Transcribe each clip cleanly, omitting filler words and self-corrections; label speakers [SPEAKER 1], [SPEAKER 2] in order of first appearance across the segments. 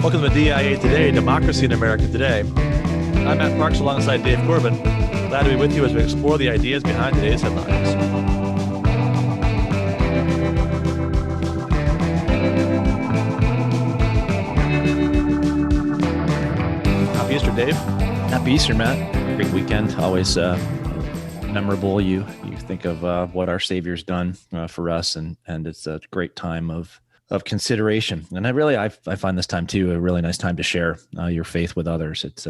[SPEAKER 1] Welcome to DIA Today, Democracy in America Today. I'm Matt Parks alongside Dave Corbin. Glad to be with you as we explore the ideas behind today's headlines. Happy Easter, Dave.
[SPEAKER 2] Happy Easter, Matt. Great weekend. Always memorable. You think of what our Savior's done for us, and it's a great time of consideration. And I find this time too a really nice time to share your faith with others. It's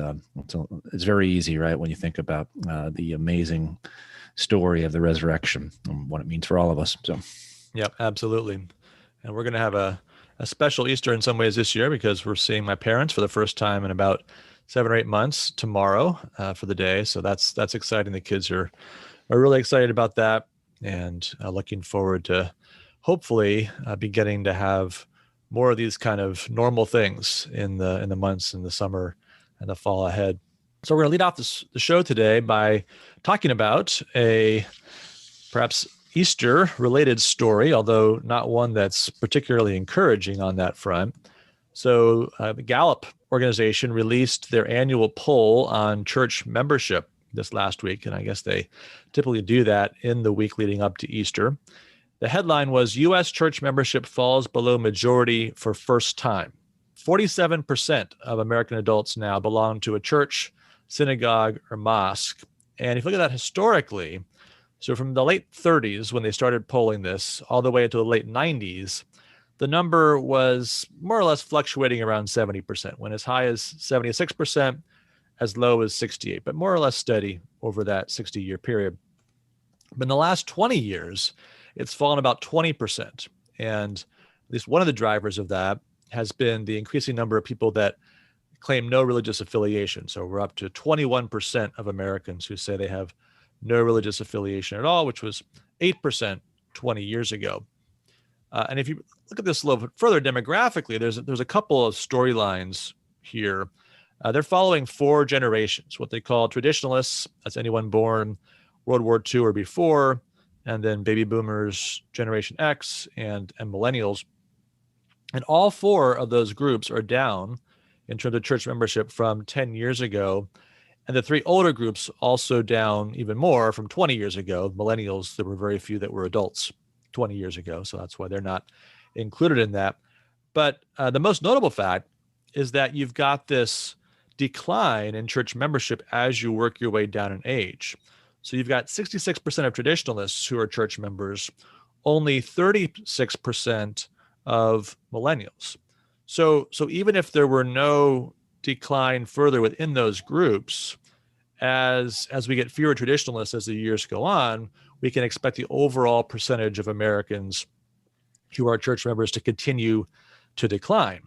[SPEAKER 2] very easy, right, when you think about the amazing story of the resurrection and what it means for all of us. So,
[SPEAKER 1] yep, absolutely. And we're going to have a special Easter in some ways this year because we're seeing my parents for the first time in about 7 or 8 months tomorrow for the day. So that's exciting. The kids are really excited about that, and looking forward to hopefully be getting to have more of these kind of normal things in the months in the summer and the fall ahead. So we're going to lead off the show today by talking about a perhaps Easter related story, although not one that's particularly encouraging on that front. So the Gallup organization released their annual poll on church membership this last week, and I guess they typically do that in the week leading up to Easter. The headline was, U.S. church membership falls below majority for first time. 47% of American adults now belong to a church, synagogue, or mosque. And if you look at that historically, so from the late 30s when they started polling this all the way to the late 90s, the number was more or less fluctuating around 70%, went as high as 76%, as low as 68%, but more or less steady over that 60-year period. But in the last 20 years, it's fallen about 20%. And at least one of the drivers of that has been the increasing number of people that claim no religious affiliation. So we're up to 21% of Americans who say they have no religious affiliation at all, which was 8% 20 years ago. And if you look at this a little bit further demographically, there's a couple of storylines here. They're following 4 generations, what they call traditionalists, that's anyone born World War II or before, and then baby boomers, Generation X, and millennials. And all 4 of those groups are down in terms of church membership from 10 years ago. And the 3 older groups also down even more from 20 years ago. Millennials, there were very few that were adults 20 years ago, so that's why they're not included in that. But the most notable fact is that you've got this decline in church membership as you work your way down in age. So you've got 66% of traditionalists who are church members, only 36% of millennials. So even if there were no decline further within those groups, as we get fewer traditionalists as the years go on, we can expect the overall percentage of Americans who are church members to continue to decline.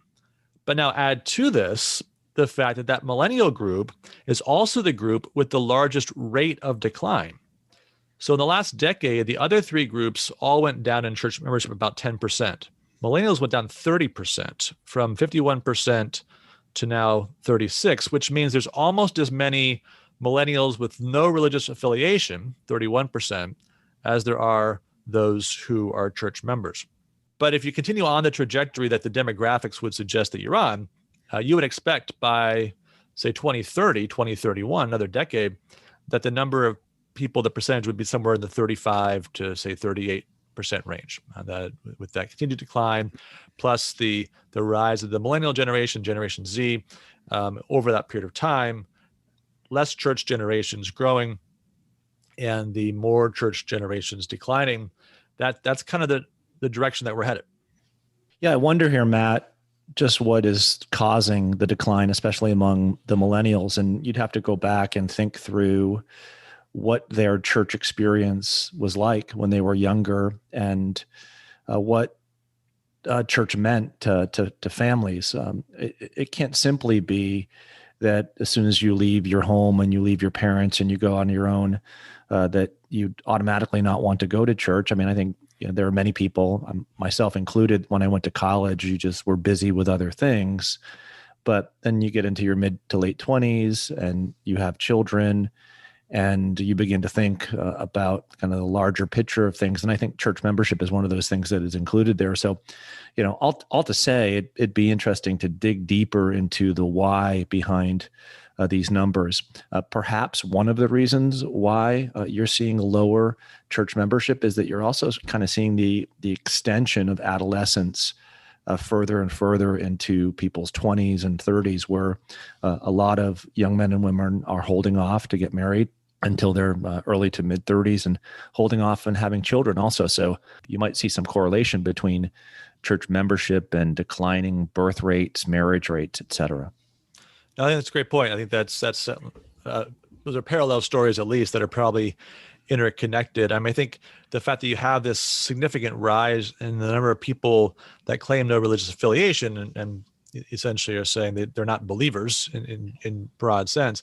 [SPEAKER 1] But now add to this the fact that millennial group is also the group with the largest rate of decline. So in the last decade, the other 3 groups all went down in church membership about 10%. Millennials went down 30%, from 51% to now 36%, which means there's almost as many millennials with no religious affiliation, 31%, as there are those who are church members. But if you continue on the trajectory that the demographics would suggest that you're on, you would expect by, say, 2030, 2031, another decade, that the number of people, the percentage would be somewhere in the 35 to, say, 38% range. With that continued decline, plus the rise of the millennial generation, Generation Z, over that period of time, less church generations growing and the more church generations declining, that's kind of the direction that we're headed.
[SPEAKER 2] Yeah, I wonder here, Matt, just what is causing the decline, especially among the millennials. And you'd have to go back and think through what their church experience was like when they were younger, and what church meant to families. It can't simply be that as soon as you leave your home and you leave your parents and you go on your own, that you automatically not want to go to church. I mean, I think there are many people, myself included, when I went to college, you just were busy with other things. But then you get into your mid to late 20s and you have children, and you begin to think about kind of the larger picture of things. And I think church membership is one of those things that is included there. So, all to say, it'd be interesting to dig deeper into the why behind these numbers. Perhaps one of the reasons why you're seeing lower church membership is that you're also kind of seeing the extension of adolescence further and further into people's 20s and 30s, where a lot of young men and women are holding off to get married until their early to mid 30s, and holding off and having children also. So you might see some correlation between church membership and declining birth rates, marriage rates, et cetera.
[SPEAKER 1] I think that's a great point. I think that's those are parallel stories, at least, that are probably interconnected. I think the fact that you have this significant rise in the number of people that claim no religious affiliation and essentially are saying that they're not believers in broad sense,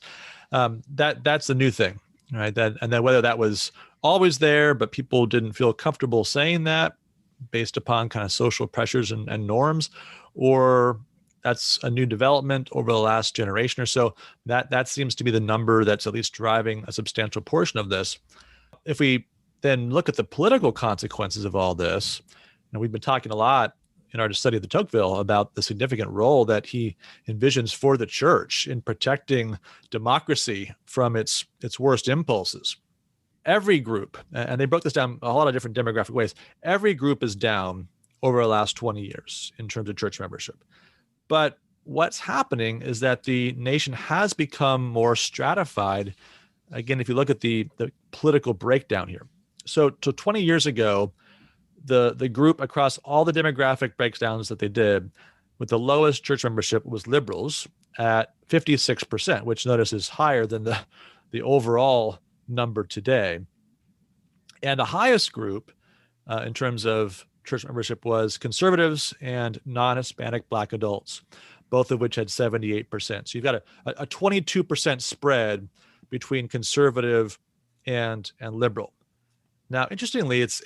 [SPEAKER 1] that's the new thing, right? And then whether that was always there, but people didn't feel comfortable saying that based upon kind of social pressures and norms, or that's a new development over the last generation or so, that seems to be the number that's at least driving a substantial portion of this. If we then look at the political consequences of all this, and we've been talking a lot in our study of the Tocqueville about the significant role that he envisions for the church in protecting democracy from its worst impulses. Every group, and they broke this down a lot of different demographic ways, every group is down over the last 20 years in terms of church membership. But what's happening is that the nation has become more stratified. Again, if you look at the political breakdown here. So 20 years ago, the group across all the demographic breakdowns that they did with the lowest church membership was liberals at 56%, which notice is higher than the overall number today. And the highest group in terms of church membership was conservatives and non-Hispanic Black adults, both of which had 78%. So you've got a 22% spread between conservative and liberal. Now, interestingly, it's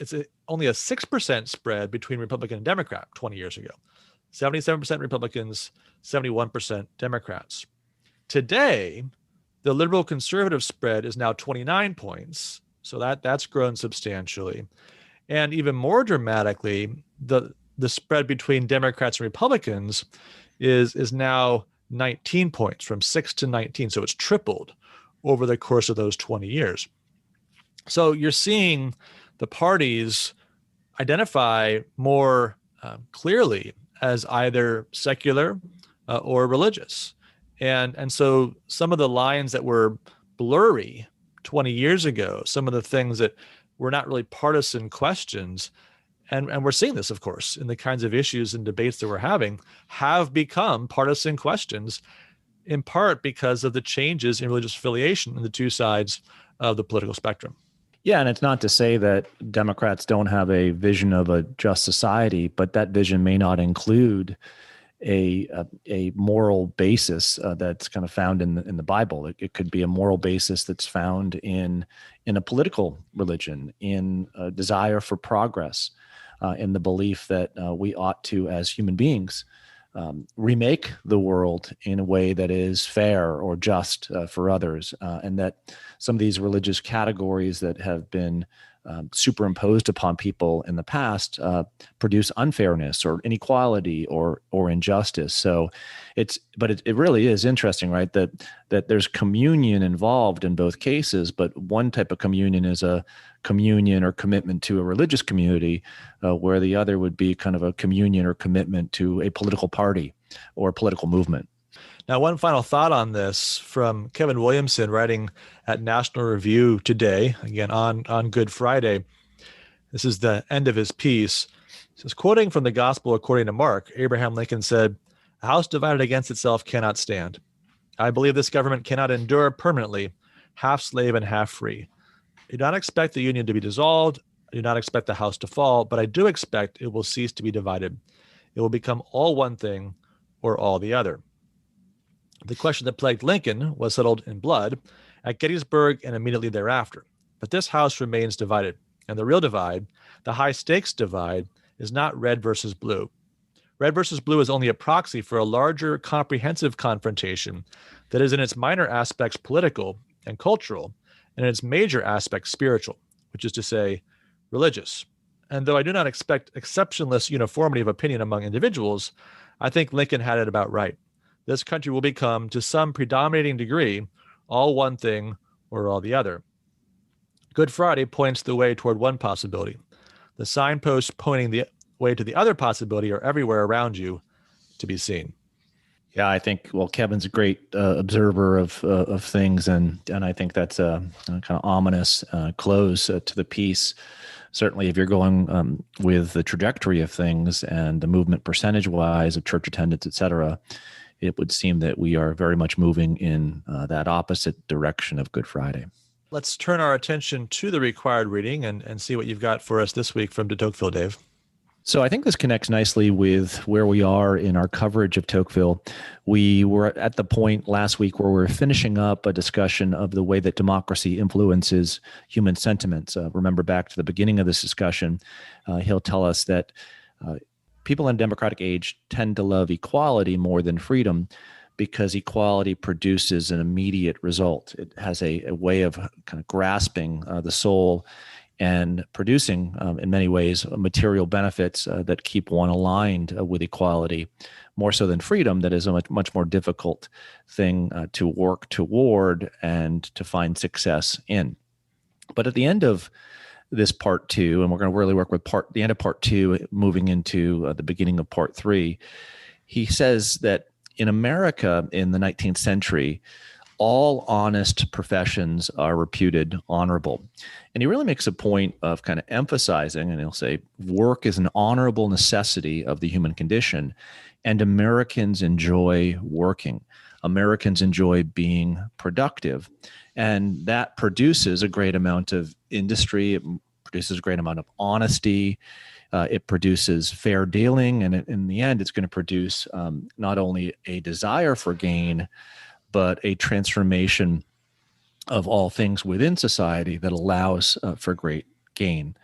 [SPEAKER 1] only a 6% spread between Republican and Democrat 20 years ago. 77% Republicans, 71% Democrats. Today, the liberal conservative spread is now 29 points. So that's grown substantially. And even more dramatically, the spread between Democrats and Republicans is now 19 points, from 6 to 19. So it's tripled over the course of those 20 years. So you're seeing the parties identify more clearly as either secular or religious. And so some of the lines that were blurry 20 years ago, some of the things that were not really partisan questions, and we're seeing this, of course, in the kinds of issues and debates that we're having, have become partisan questions, in part because of the changes in religious affiliation in the two sides of the political spectrum.
[SPEAKER 2] Yeah, and it's not to say that Democrats don't have a vision of a just society, but that vision may not include a moral basis that's kind of found in the Bible. It could be a moral basis that's found in a political religion, in a desire for progress, in the belief that we ought to, as human beings, remake the world in a way that is fair or just for others, and that some of these religious categories that have been superimposed upon people in the past produce unfairness or inequality or injustice. So it really is interesting, right? That there's communion involved in both cases, but one type of communion is a communion or commitment to a religious community, where the other would be kind of a communion or commitment to a political party or a political movement.
[SPEAKER 1] Now, one final thought on this from Kevin Williamson, writing at National Review today, again on Good Friday. This is the end of his piece. He says, quoting from the Gospel according to Mark, Abraham Lincoln said, "A house divided against itself cannot stand. I believe this government cannot endure permanently, half slave and half free. I do not expect the union to be dissolved. I do not expect the house to fall, but I do expect it will cease to be divided. It will become all one thing or all the other." The question that plagued Lincoln was settled in blood at Gettysburg and immediately thereafter. But this house remains divided. And the real divide, the high stakes divide, is not red versus blue. Red versus blue is only a proxy for a larger, comprehensive confrontation that is in its minor aspects political and cultural, and in its major aspect spiritual, which is to say, religious. And though I do not expect exceptionless uniformity of opinion among individuals, I think Lincoln had it about right. This country will become, to some predominating degree, all one thing or all the other. Good Friday points the way toward one possibility. The signposts pointing the way to the other possibility are everywhere around you to be seen.
[SPEAKER 2] Yeah, I think, well, Kevin's a great observer of things, and I think that's a kind of ominous close to the piece. Certainly, if you're going with the trajectory of things and the movement percentage-wise of church attendance, et cetera, it would seem that we are very much moving in that opposite direction of Good Friday.
[SPEAKER 1] Let's turn our attention to the required reading and see what you've got for us this week from de Tocqueville, Dave.
[SPEAKER 2] So I think this connects nicely with where we are in our coverage of Tocqueville. We were at the point last week where we're finishing up a discussion of the way that democracy influences human sentiments. Remember back to the beginning of this discussion, he'll tell us that people in a democratic age tend to love equality more than freedom because equality produces an immediate result. It has a way of kind of grasping the soul and producing, in many ways, material benefits that keep one aligned with equality, more so than freedom. That is a much more difficult thing to work toward and to find success in. But at the end of this part two, and we're going to really work with the end of part two, moving into the beginning of part three, he says that in America in the 19th century, all honest professions are reputed honorable. And he really makes a point of kind of emphasizing, and he'll say, work is an honorable necessity of the human condition, and Americans enjoy working. Americans enjoy being productive. And that produces a great amount of industry. It produces a great amount of honesty. It produces fair dealing. And in the end, it's going to produce not only a desire for gain, but a transformation of all things within society that allows for great gain.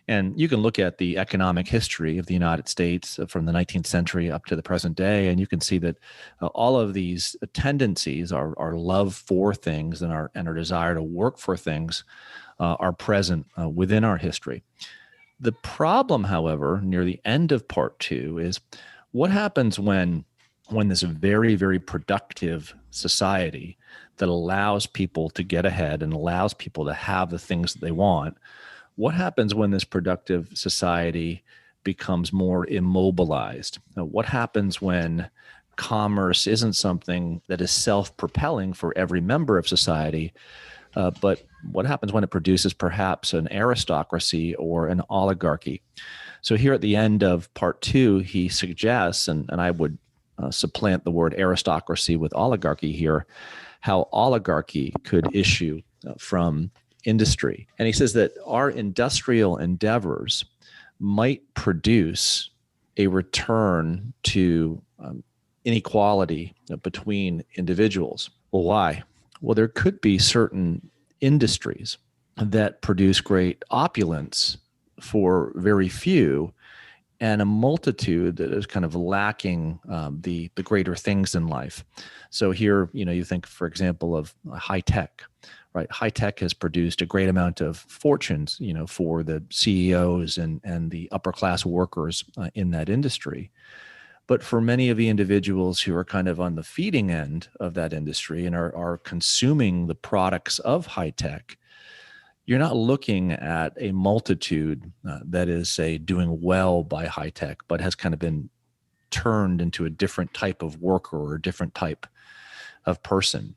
[SPEAKER 2] And you can look at the economic history of the United States from the 19th century up to the present day, and you can see that all of these tendencies, our love for things and our desire to work for things, are present within our history. The problem, however, near the end of part two is what happens when this very, very productive society that allows people to get ahead and allows people to have the things that they want, what happens when this productive society becomes more immobilized? Now, what happens when commerce isn't something that is self-propelling for every member of society, but what happens when it produces perhaps an aristocracy or an oligarchy? So here at the end of part two, he suggests, and I would supplant the word aristocracy with oligarchy here, how oligarchy could issue from industry. And he says that our industrial endeavors might produce a return to inequality between individuals. Well, why? Well, there could be certain industries that produce great opulence for very few, and a multitude that is kind of lacking the greater things in life. So here, you think, for example, of high tech, right? High tech has produced a great amount of fortunes, for the CEOs and the upper class workers in that industry. But for many of the individuals who are kind of on the feeding end of that industry and are consuming the products of high tech, you're not looking at a multitude that is, say, doing well by high tech, but has kind of been turned into a different type of worker or a different type of person.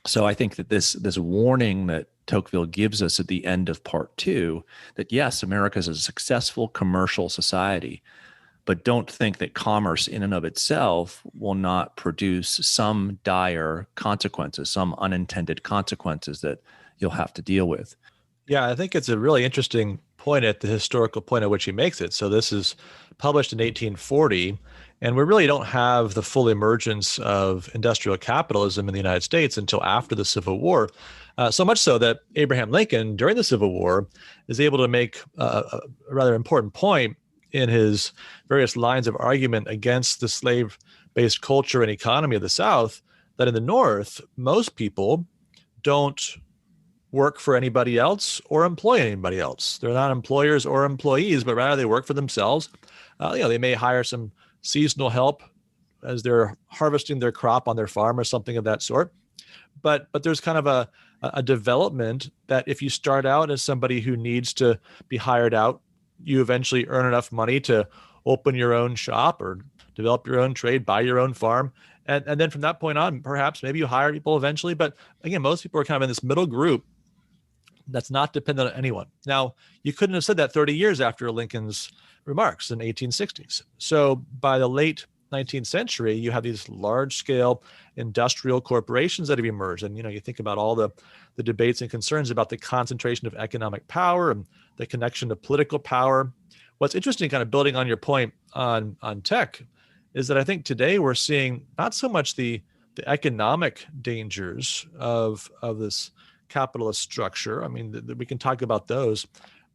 [SPEAKER 2] So I think that this warning that Tocqueville gives us at the end of part two, that yes, America is a successful commercial society, but don't think that commerce in and of itself will not produce some dire consequences, some unintended consequences that you'll have to deal with.
[SPEAKER 1] Yeah, I think it's a really interesting point at the historical point at which he makes it. So this is published in 1840, and we really don't have the full emergence of industrial capitalism in the United States until after the Civil War. So much so that Abraham Lincoln, during the Civil War, is able to make a rather important point in his various lines of argument against the slave-based culture and economy of the South, that in the North, most people don't work for anybody else or employ anybody else. They're not employers or employees, but rather they work for themselves. They may hire some seasonal help as they're harvesting their crop on their farm or something of that sort. But there's kind of a development that if you start out as somebody who needs to be hired out, you eventually earn enough money to open your own shop or develop your own trade, buy your own farm. And then from that point on, perhaps maybe you hire people eventually. But again, most people are kind of in this middle group that's not dependent on anyone. Now, you couldn't have said that 30 years after Lincoln's remarks in the 1860s. So by the late 19th century, you have these large-scale industrial corporations that have emerged. And, you think about all the debates and concerns about the concentration of economic power and the connection to political power. What's interesting, kind of building on your point on tech, is that I think today we're seeing not so much the economic dangers of this capitalist structure. I mean, we can talk about those,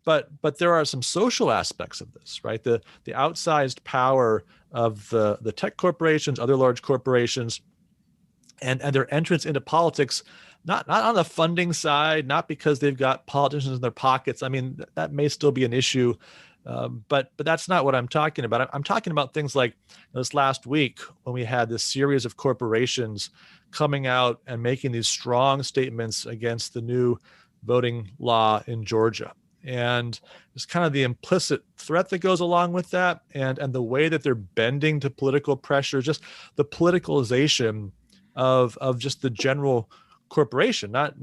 [SPEAKER 1] but there are some social aspects of this, right? The outsized power of the tech corporations, other large corporations, and their entrance into politics, not on the funding side, not because they've got politicians in their pockets. I mean, that may still be an issue, but that's not what I'm talking about. I'm talking about things like this last week when we had this series of corporations coming out and making these strong statements against the new voting law in Georgia. And it's kind of the implicit threat that goes along with that, and the way that they're bending to political pressure, just the politicalization of just the general corporation, not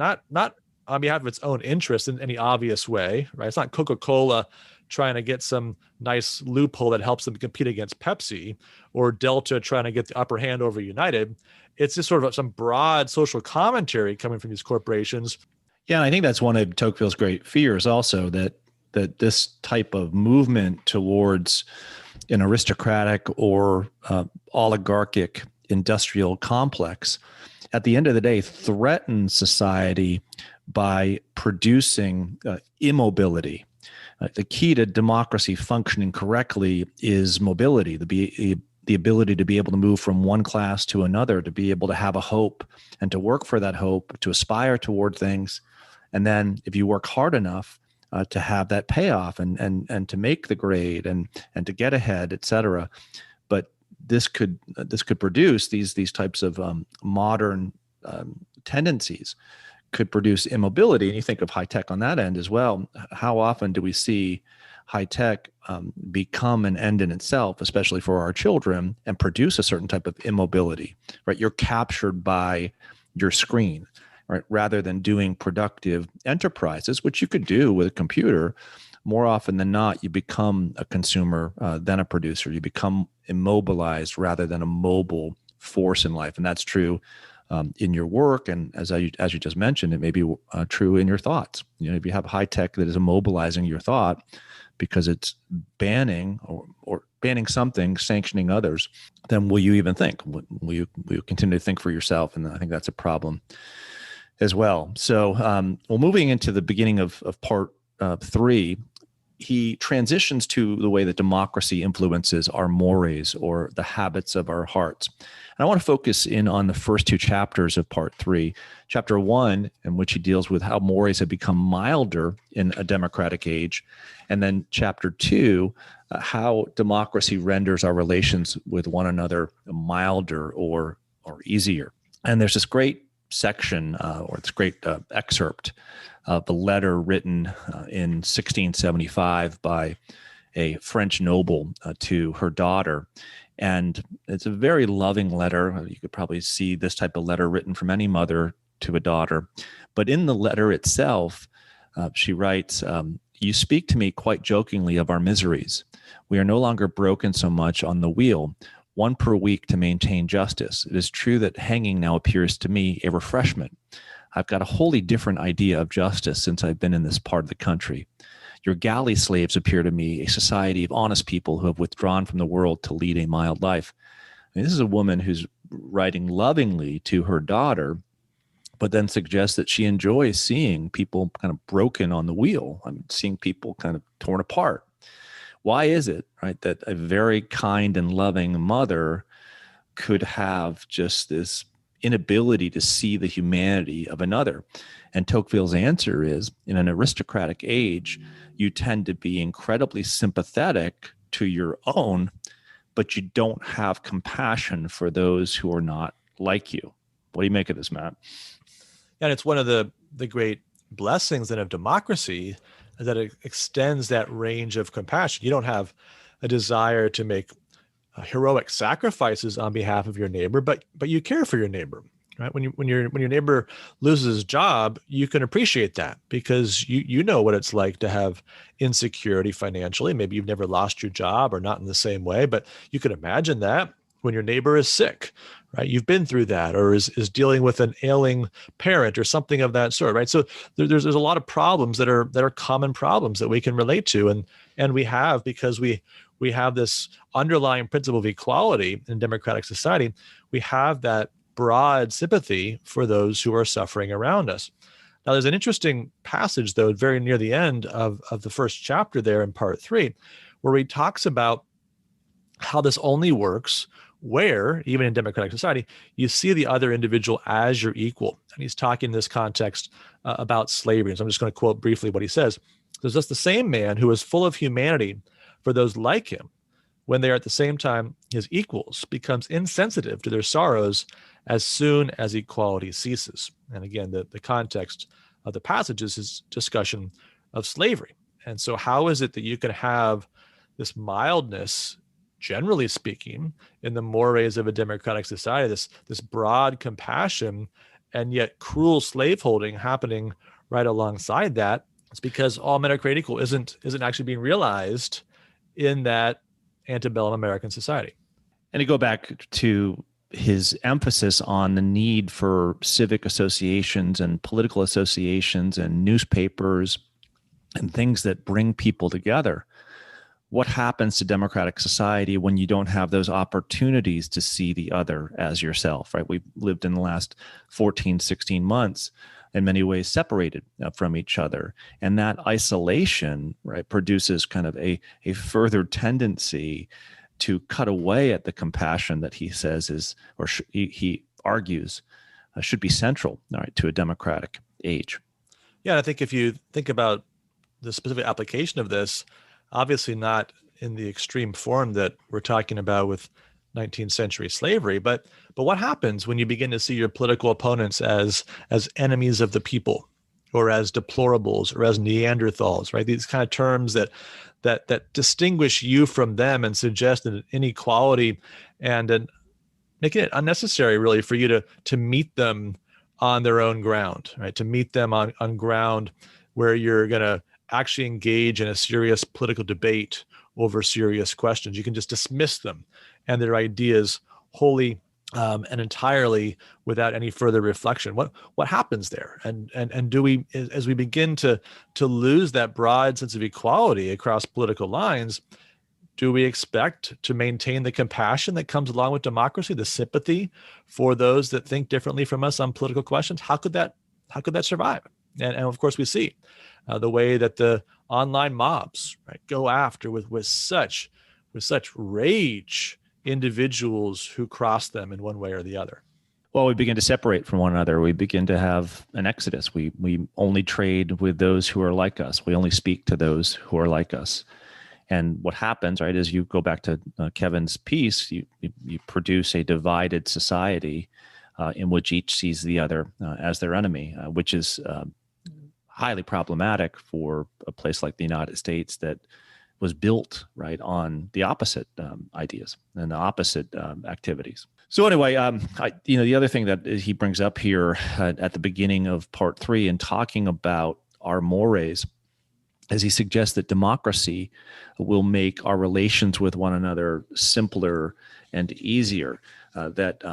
[SPEAKER 1] on behalf of its own interest in any obvious way, right? It's not Coca-Cola trying to get some nice loophole that helps them compete against Pepsi, or Delta trying to get the upper hand over United. It's just sort of some broad social commentary coming from these corporations.
[SPEAKER 2] Yeah, and I think that's one of Tocqueville's great fears also, that this type of movement towards an aristocratic or oligarchic industrial complex, at the end of the day, threatens society by producing immobility. The key to democracy functioning correctly is mobility, the ability to be able to move from one class to another, to be able to have a hope and to work for that hope, to aspire toward things. And then if you work hard enough to have that payoff and to make the grade and to get ahead, et cetera. But this could produce these types of modern tendencies, could produce immobility. And you think of high tech on that end as well. How often do we see high tech become an end in itself, especially for our children, and produce a certain type of immobility, right? You're captured by your screen, right? Rather than doing productive enterprises, which you could do with a computer. More often than not, you become a consumer than a producer. You become immobilized rather than a mobile force in life. And that's true in your work, and as you just mentioned, it may be true in your thoughts. If you have high tech that is immobilizing your thought because it's banning or banning something, sanctioning others, then will you even think? Will you continue to think for yourself? And I think that's a problem as well. So, moving into the beginning of part 3. He transitions to the way that democracy influences our mores, or the habits of our hearts. And I want to focus in on the first 2 chapters of part 3. Chapter 1, in which he deals with how mores have become milder in a democratic age. And then chapter 2, how democracy renders our relations with one another milder or easier. And there's this great section or this great excerpt of the letter written in 1675 by a French noble to her daughter. And it's a very loving letter. You could probably see this type of letter written from any mother to a daughter. But in the letter itself, she writes, "You speak to me quite jokingly of our miseries. We are no longer broken so much on the wheel, one per week to maintain justice. It is true that hanging now appears to me a refreshment. I've got a wholly different idea of justice since I've been in this part of the country. Your galley slaves appear to me a society of honest people who have withdrawn from the world to lead a mild life." I mean, this is a woman who's writing lovingly to her daughter, but then suggests that she enjoys seeing people kind of broken on the wheel. I mean, seeing people kind of torn apart. Why is it, right, that a very kind and loving mother could have just this inability to see the humanity of another. And Tocqueville's answer is, in an aristocratic age, you tend to be incredibly sympathetic to your own, but you don't have compassion for those who are not like you. What do you make of this, Matt?
[SPEAKER 1] And it's one of the great blessings then of democracy, is that it extends that range of compassion. You don't have a desire to make heroic sacrifices on behalf of your neighbor, but you care for your neighbor, right? When your neighbor loses his job, you can appreciate that because you know what it's like to have insecurity financially. Maybe you've never lost your job or not in the same way, but you can imagine that when your neighbor is sick, right? You've been through that, or is dealing with an ailing parent or something of that sort, right? So there's a lot of problems that are common problems that we can relate to, and we have, because we have this underlying principle of equality in democratic society. We have that broad sympathy for those who are suffering around us. Now, there's an interesting passage, though, very near the end of the first chapter there in part 3, where he talks about how this only works where, even in democratic society, you see the other individual as your equal. And he's talking in this context about slavery. So I'm just going to quote briefly what he says. There's just the same man who is full of humanity for those like him, when they are at the same time his equals, becomes insensitive to their sorrows as soon as equality ceases. And again, the context of the passage is his discussion of slavery. And so how is it that you can have this mildness, generally speaking, in the mores of a democratic society, this broad compassion, and yet cruel slaveholding happening right alongside that? It's because all men are created equal isn't actually being realized in that antebellum American society.
[SPEAKER 2] And to go back to his emphasis on the need for civic associations and political associations and newspapers and things that bring people together. What happens to democratic society when you don't have those opportunities to see the other as yourself, right? We've lived in the last 14, 16 months in many ways separated from each other. And that isolation, right, produces kind of a further tendency to cut away at the compassion that he says is, or he argues, should be central, all right, to a democratic age.
[SPEAKER 1] Yeah, and I think if you think about the specific application of this, obviously not in the extreme form that we're talking about with 19th century slavery, but what happens when you begin to see your political opponents as enemies of the people, or as deplorables, or as Neanderthals, right? These kind of terms that distinguish you from them and suggest an inequality, and making it unnecessary, really, for you to meet them on their own ground, right? To meet them on ground where you're going to actually engage in a serious political debate over serious questions. You can just dismiss them and their ideas wholly and entirely without any further reflection. What happens there? And do we, as we begin to lose that broad sense of equality across political lines, do we expect to maintain the compassion that comes along with democracy, the sympathy for those that think differently from us on political questions? How could that survive? And of course, we see the way that the online mobs, right, go after with such rage individuals who cross them in one way or the other.
[SPEAKER 2] Well, we begin to separate from one another. We begin to have an exodus. We only trade with those who are like us. We only speak to those who are like us. And what happens, right, is you go back to Kevin's piece, you produce a divided society in which each sees the other as their enemy, which is highly problematic for a place like the United States that was built right on the opposite ideas and the opposite activities. So anyway, the other thing that he brings up here at the beginning of part 3 in talking about our mores, as he suggests that democracy will make our relations with one another simpler and easier, that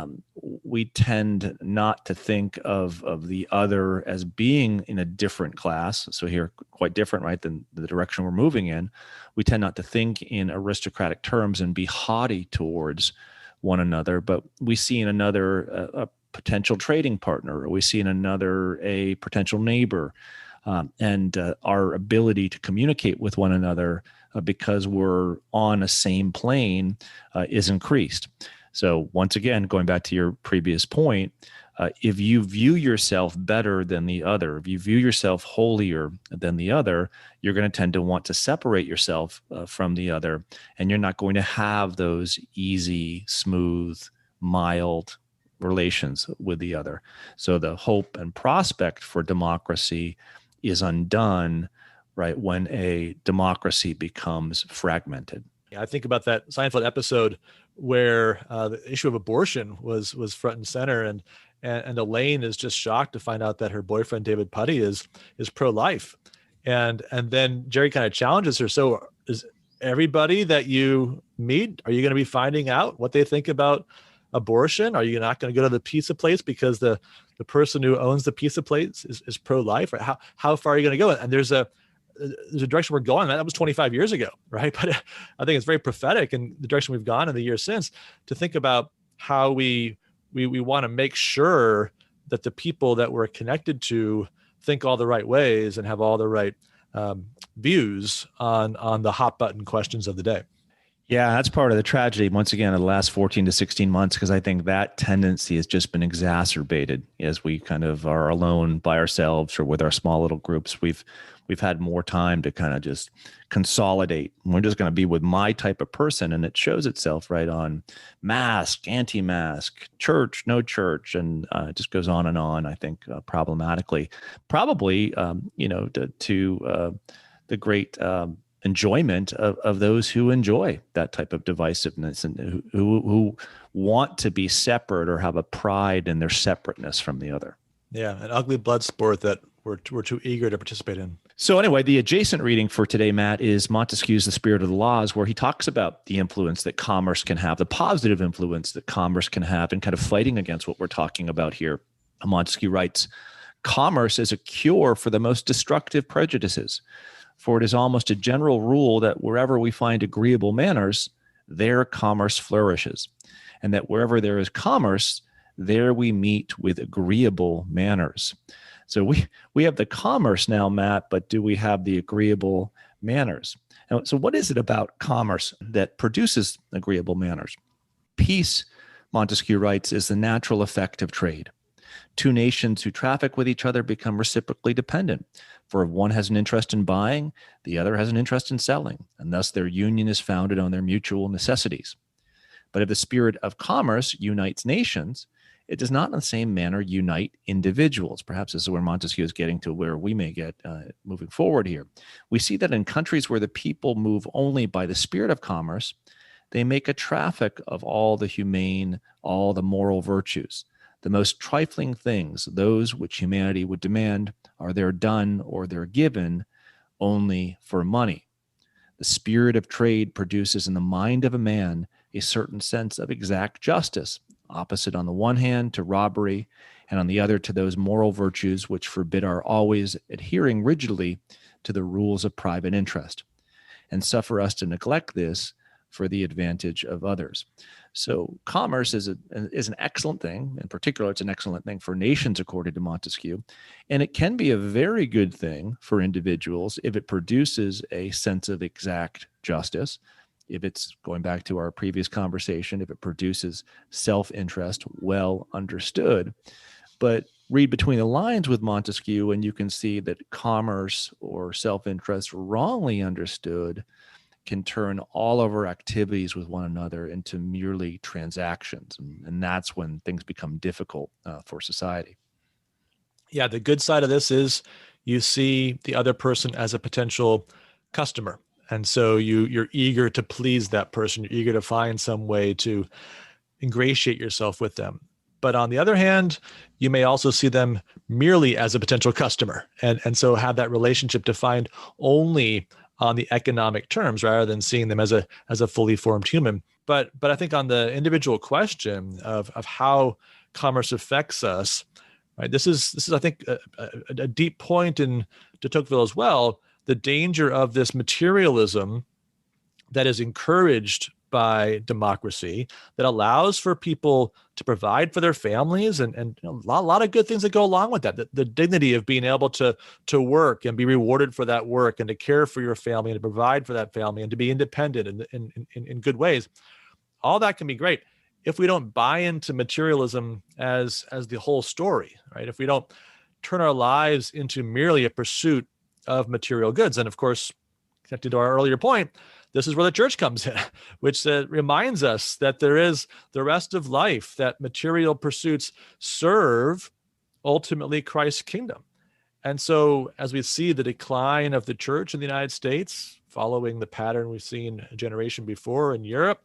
[SPEAKER 2] we tend not to think of the other as being in a different class. So here, quite different, right, than the direction we're moving in. We tend not to think in aristocratic terms and be haughty towards one another, but we see in another a potential trading partner, or we see in another a potential neighbor, and our ability to communicate with one another because we're on a same plane is increased. So once again, going back to your previous point, if you view yourself better than the other, if you view yourself holier than the other, you're going to tend to want to separate yourself from the other, and you're not going to have those easy, smooth, mild relations with the other. So the hope and prospect for democracy is undone, right, when a democracy becomes fragmented.
[SPEAKER 1] Yeah, I think about that Seinfeld episode where the issue of abortion was front and center, and Elaine is just shocked to find out that her boyfriend David Puddy is pro-life, and then Jerry kind of challenges her. So is everybody that you meet, are you going to be finding out what they think about abortion? Are you not going to go to the pizza place because the person who owns the pizza place is pro-life? Or how far are you going to go? And there's a direction we're going. That was 25 years ago, right? But I think it's very prophetic in the direction we've gone in the years since, to think about how we want to make sure that the people that we're connected to think all the right ways and have all the right views on the hot button questions of the day.
[SPEAKER 2] Yeah, that's part of the tragedy, once again, of the last 14 to 16 months, because I think that tendency has just been exacerbated as we kind of are alone by ourselves or with our small little groups. We've had more time to kind of just consolidate. We're just going to be with my type of person, and it shows itself right on mask, anti-mask, church, no church, and it just goes on and on, I think, problematically. Probably, to the great enjoyment of those who enjoy that type of divisiveness and who want to be separate or have a pride in their separateness from the other.
[SPEAKER 1] Yeah, an ugly blood sport that we're too eager to participate in.
[SPEAKER 2] So anyway, the adjacent reading for today, Matt, is Montesquieu's The Spirit of the Laws, where he talks about the influence that commerce can have, the positive influence that commerce can have in kind of fighting against what we're talking about here. Montesquieu writes, "Commerce is a cure for the most destructive prejudices. For it is almost a general rule that wherever we find agreeable manners, there commerce flourishes, and that wherever there is commerce, there we meet with agreeable manners." So we have the commerce now, Matt, but do we have the agreeable manners? So what is it about commerce that produces agreeable manners? Peace, Montesquieu writes, is the natural effect of trade. Two nations who traffic with each other become reciprocally dependent. For if one has an interest in buying, the other has an interest in selling, and thus their union is founded on their mutual necessities. But if the spirit of commerce unites nations, it does not in the same manner unite individuals. Perhaps this is where Montesquieu is getting to, where we may get moving forward here. We see that in countries where the people move only by the spirit of commerce, they make a traffic of all the humane, all the moral virtues. The most trifling things, those which humanity would demand, are there done or they're given only for money. The spirit of trade produces in the mind of a man a certain sense of exact justice, opposite on the one hand to robbery, and on the other to those moral virtues which forbid our always adhering rigidly to the rules of private interest, and suffer us to neglect this for the advantage of others. So commerce is an excellent thing. In particular, it's an excellent thing for nations, according to Montesquieu. And it can be a very good thing for individuals if it produces a sense of exact justice. If it's, going back to our previous conversation, if it produces self-interest well understood. But read between the lines with Montesquieu, and you can see that commerce or self-interest wrongly understood can turn all of our activities with one another into merely transactions. And that's when things become difficult for society.
[SPEAKER 1] Yeah, the good side of this is you see the other person as a potential customer. And so you're eager to please that person. You're eager to find some way to ingratiate yourself with them. But on the other hand, you may also see them merely as a potential customer, and so have that relationship defined only on the economic terms rather than seeing them as a fully formed human. But I think on the individual question of how commerce affects us, right? This is I think a deep point in de Tocqueville as well. The danger of this materialism that is encouraged by democracy, that allows for people to provide for their families and a lot of good things that go along with that. The dignity of being able to work and be rewarded for that work, and to care for your family and to provide for that family and to be independent in good ways. All that can be great. if we don't buy into materialism as the whole story, right? If we don't turn our lives into merely a pursuit of material goods. And of course, connected to our earlier point, this is where the church comes in, which reminds us that there is the rest of life, that material pursuits serve ultimately Christ's kingdom. And so as we see the decline of the church in the United States, following the pattern we've seen a generation before in Europe,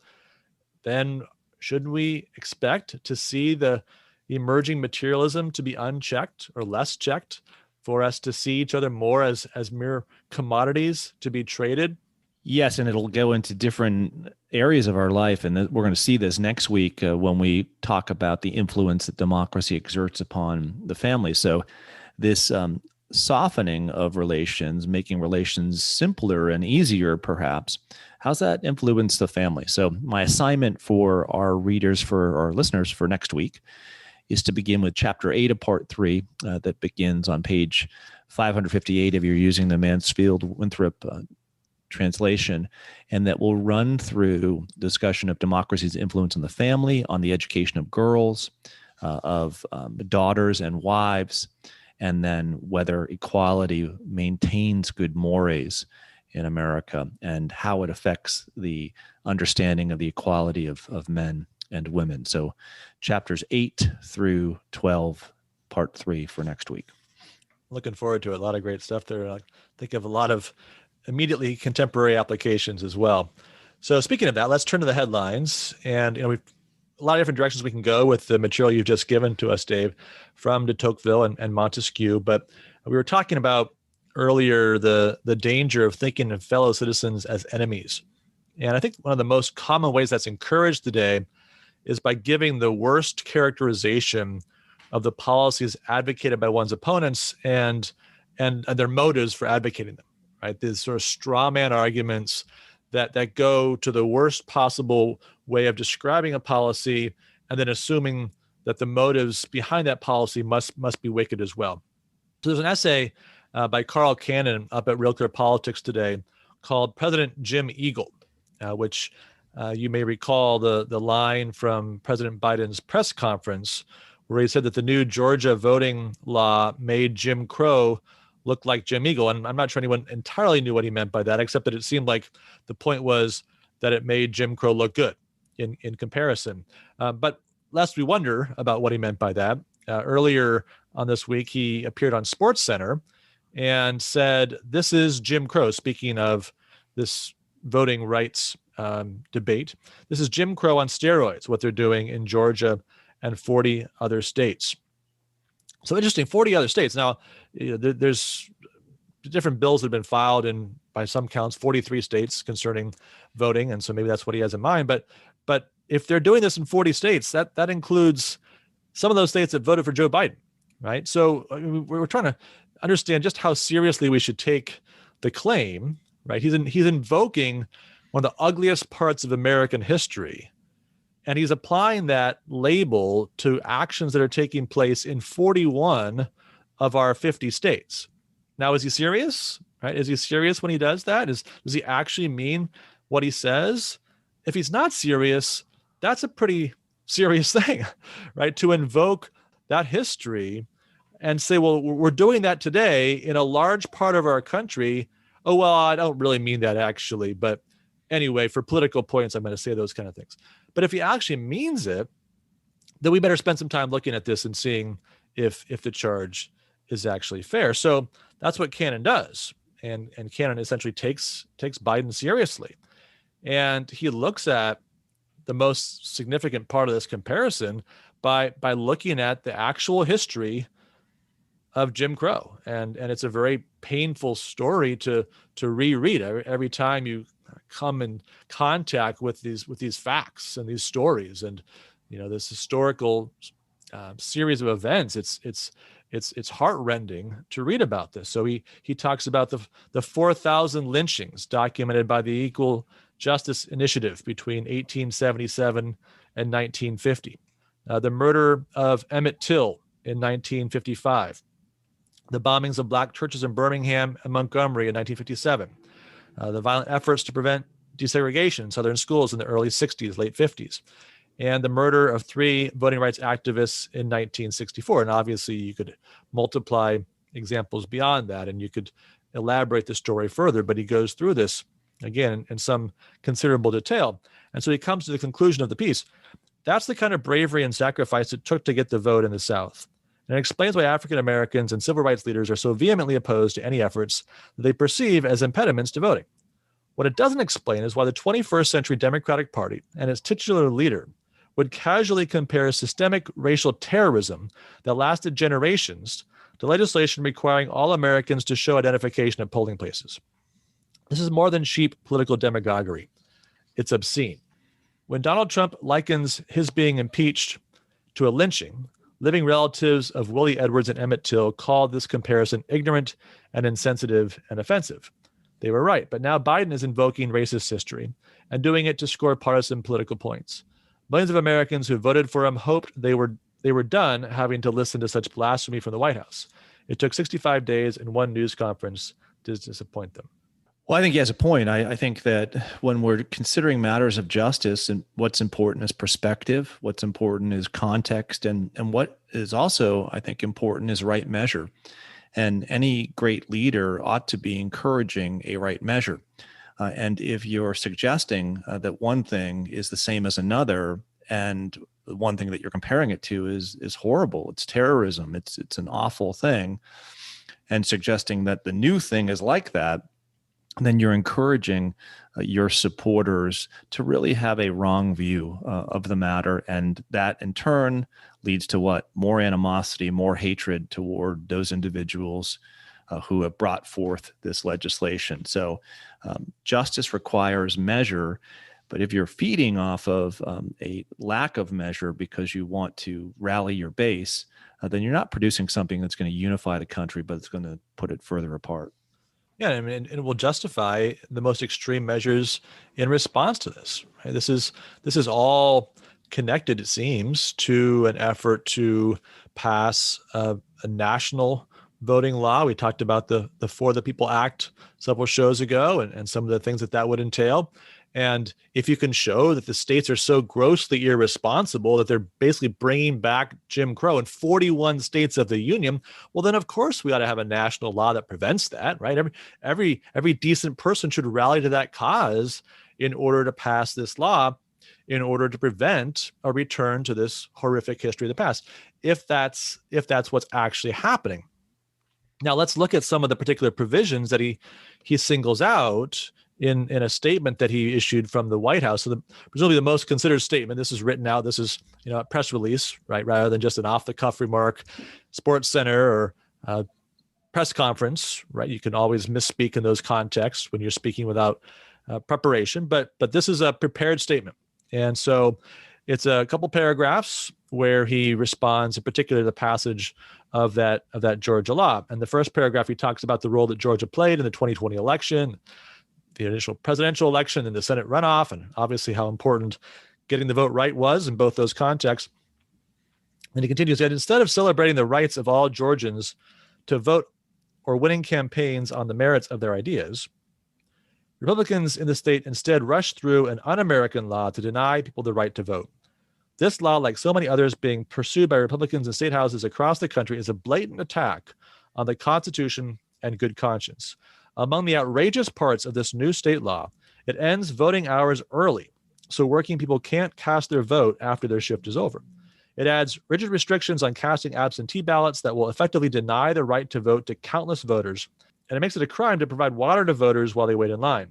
[SPEAKER 1] then shouldn't we expect to see the emerging materialism to be unchecked or less checked, for us to see each other more as mere commodities to be traded?
[SPEAKER 2] Yes, and it'll go into different areas of our life. And we're going to see this next week when we talk about the influence that democracy exerts upon the family. So this softening of relations, making relations simpler and easier, perhaps, how's that influence the family? So my assignment for our readers, for our listeners for next week, is to begin with chapter 8 of part 3 that begins on page 558 if you're using the Mansfield-Winthrop translation, and that will run through discussion of democracy's influence on the family, on the education of girls, of daughters and wives, and then whether equality maintains good mores in America and how it affects the understanding of the equality of men and women. So chapters 8 through 12, part 3 for next week.
[SPEAKER 1] Looking forward to it. A lot of great stuff there. I think of a lot of immediately contemporary applications as well. So speaking of that, let's turn to the headlines. And we've a lot of different directions we can go with the material you've just given to us, Dave, from de Tocqueville and Montesquieu. But we were talking about earlier the danger of thinking of fellow citizens as enemies. And I think one of the most common ways that's encouraged today is by giving the worst characterization of the policies advocated by one's opponents and their motives for advocating them, right? These sort of straw man arguments that go to the worst possible way of describing a policy and then assuming that the motives behind that policy must be wicked as well. So there's an essay by Carl Cannon up at RealClearPolitics today called President Jim Eagle, which you may recall the line from President Biden's press conference where he said that the new Georgia voting law made Jim Crow look like Jim Eagle. And I'm not sure anyone entirely knew what he meant by that, except that it seemed like the point was that it made Jim Crow look good in comparison. But lest we wonder about what he meant by that, earlier on this week, he appeared on SportsCenter and said, "This is Jim Crow," speaking of this voting rights debate. "This is Jim Crow on steroids, what they're doing in Georgia and 40 other states." So interesting, 40 other states. Now, there's different bills that have been filed in, by some counts, 43 states concerning voting, and so maybe that's what he has in mind. But if they're doing this in 40 states, that includes some of those states that voted for Joe Biden, right? So we're trying to understand just how seriously we should take the claim, right? He's invoking one of the ugliest parts of American history, and he's applying that label to actions that are taking place in 41 of our 50 states. Now, is he serious? Right? Is he serious when he does that? Does he actually mean what he says? If he's not serious, that's a pretty serious thing, right? To invoke that history and say, well, we're doing that today in a large part of our country. Oh, well, I don't really mean that actually. But anyway, for political points, I'm going to say those kind of things. But if he actually means it, then we better spend some time looking at this and seeing if the charge is actually fair. So that's what Cannon does. And Cannon essentially takes Biden seriously. And he looks at the most significant part of this comparison by looking at the actual history of Jim Crow. And it's a very painful story to reread every time you come in contact with these facts and these stories and this historical series of events. It's heartrending to read about this. So he talks about the 4,000 lynchings documented by the Equal Justice Initiative between 1877 and 1950, the murder of Emmett Till in 1955, the bombings of black churches in Birmingham and Montgomery in 1957, the violent efforts to prevent desegregation in Southern schools in the early 60s, late 50s, and the murder of 3 voting rights activists in 1964. And obviously, you could multiply examples beyond that, and you could elaborate the story further, but he goes through this, again, in some considerable detail. And so he comes to the conclusion of the piece. That's the kind of bravery and sacrifice it took to get the vote in the South. And it explains why African Americans and civil rights leaders are so vehemently opposed to any efforts that they perceive as impediments to voting. What it doesn't explain is why the 21st century Democratic Party and its titular leader would casually compare systemic racial terrorism that lasted generations to legislation requiring all Americans to show identification at polling places. This is more than cheap political demagoguery. It's obscene. When Donald Trump likens his being impeached to a lynching, living relatives of Willie Edwards and Emmett Till called this comparison ignorant and insensitive and offensive. They were right, but now Biden is invoking racist history and doing it to score partisan political points. Millions of Americans who voted for him hoped they were done having to listen to such blasphemy from the White House. It took 65 days and 1 news conference to disappoint them.
[SPEAKER 2] Well, I think he has a point. I think that when we're considering matters of justice, and what's important is perspective, what's important is context, and what is also, I think, important is right measure. And any great leader ought to be encouraging a right measure. And if you're suggesting that one thing is the same as another, and the one thing that you're comparing it to is horrible, it's terrorism, it's an awful thing, and suggesting that the new thing is like that, then you're encouraging your supporters to really have a wrong view of the matter. And that in turn leads to what? More animosity, more hatred toward those individuals who have brought forth this legislation. So justice requires measure. But if you're feeding off of a lack of measure because you want to rally your base, then you're not producing something that's going to unify the country, but it's going to put it further apart.
[SPEAKER 1] Yeah, I mean, it will justify the most extreme measures in response to this. Right? This is all connected, it seems, to an effort to pass a national voting law. We talked about the For the People Act several shows ago, and some of the things that would entail. And if you can show that the states are so grossly irresponsible that they're basically bringing back Jim Crow in 41 states of the union, well, then of course we ought to have a national law that prevents that, right? Every decent person should rally to that cause in order to pass this law, in order to prevent a return to this horrific history of the past, if that's what's actually happening. Now let's look at some of the particular provisions that he singles out in a statement that he issued from the White House. So presumably the most considered statement, this is written out, this is a press release, right? Rather than just an off-the-cuff remark, SportsCenter or press conference, right? You can always misspeak in those contexts when you're speaking without preparation, but this is a prepared statement. And so it's a couple paragraphs where he responds in particular to the passage of that Georgia law. And the first paragraph, he talks about the role that Georgia played in the 2020 election, the initial presidential election and the Senate runoff, and obviously how important getting the vote right was in both those contexts. And he continues that instead of celebrating the rights of all Georgians to vote or winning campaigns on the merits of their ideas, Republicans in the state instead rushed through an un-American law to deny people the right to vote. This law, like so many others being pursued by Republicans in state houses across the country, is a blatant attack on the Constitution and good conscience. Among the outrageous parts of this new state law, it ends voting hours early, so working people can't cast their vote after their shift is over. It adds rigid restrictions on casting absentee ballots that will effectively deny the right to vote to countless voters, and it makes it a crime to provide water to voters while they wait in line.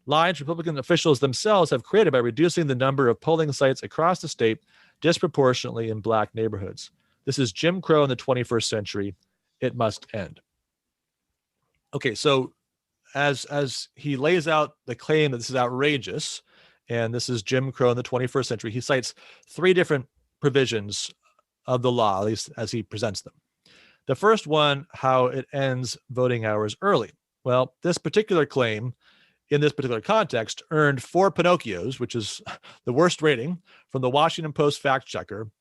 [SPEAKER 1] Lines Republican officials themselves have created by reducing the number of polling sites across the state disproportionately in Black neighborhoods. This is Jim Crow in the 21st century. It must end. Okay, so as he lays out the claim that this is outrageous, and this is Jim Crow in the 21st century, he cites 3 different provisions of the law, at least as he presents them. The first one, how it ends voting hours early. Well, this particular claim in this particular context earned 4 Pinocchios, which is the worst rating from the Washington Post fact checker,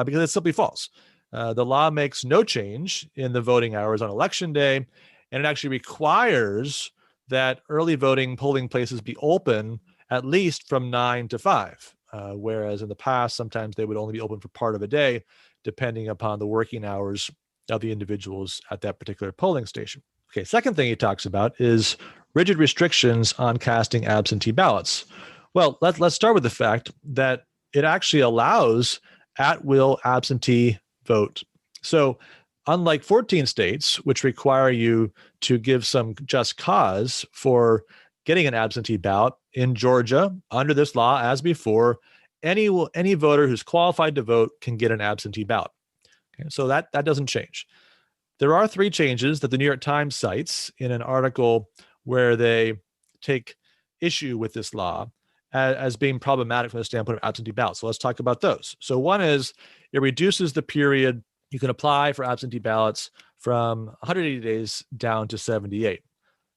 [SPEAKER 1] because it's simply false. The law makes no change in the voting hours on election day, and it actually requires that early voting polling places be open at least from 9 to 5. whereas in the past, sometimes they would only be open for part of a day, depending upon the working hours of the individuals at that particular polling station. Okay, second thing he talks about is rigid restrictions on casting absentee ballots. Well, let's start with the fact that it actually allows at-will absentee vote. So unlike 14 states, which require you to give some just cause for getting an absentee ballot, in Georgia, under this law, as before, any voter who's qualified to vote can get an absentee ballot. Okay, so that doesn't change. There are three changes that the New York Times cites in an article where they take issue with this law as being problematic from the standpoint of absentee ballots. So let's talk about those. So one is it reduces the period you can apply for absentee ballots from 180 days down to 78.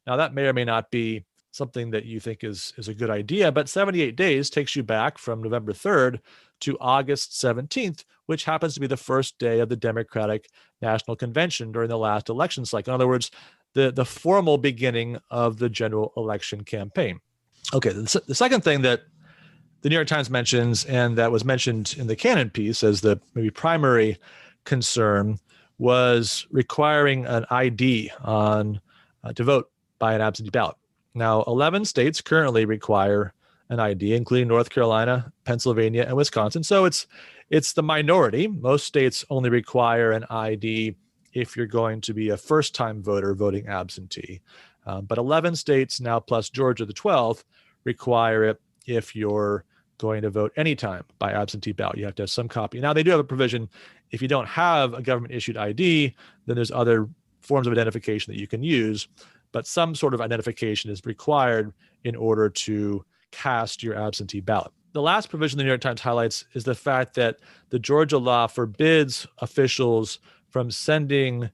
[SPEAKER 1] Now, that may or may not be something that you think is a good idea, but 78 days takes you back from November 3rd to August 17th, which happens to be the first day of the Democratic National Convention during the last election cycle. In other words, the formal beginning of the general election campaign. Okay, the second thing that the New York Times mentions, and that was mentioned in the Cannon piece as the maybe primary concern, was requiring an ID on to vote by an absentee ballot. Now, 11 states currently require an ID, including North Carolina, Pennsylvania, and Wisconsin. So it's the minority. Most states only require an ID if you're going to be a first-time voter voting absentee. But 11 states now, plus Georgia, the 12th, require it if you're going to vote anytime by absentee ballot. You have to have some copy. Now, they do have a provision. If you don't have a government-issued ID, then there's other forms of identification that you can use, but some sort of identification is required in order to cast your absentee ballot. The last provision the New York Times highlights is the fact that the Georgia law forbids officials from sending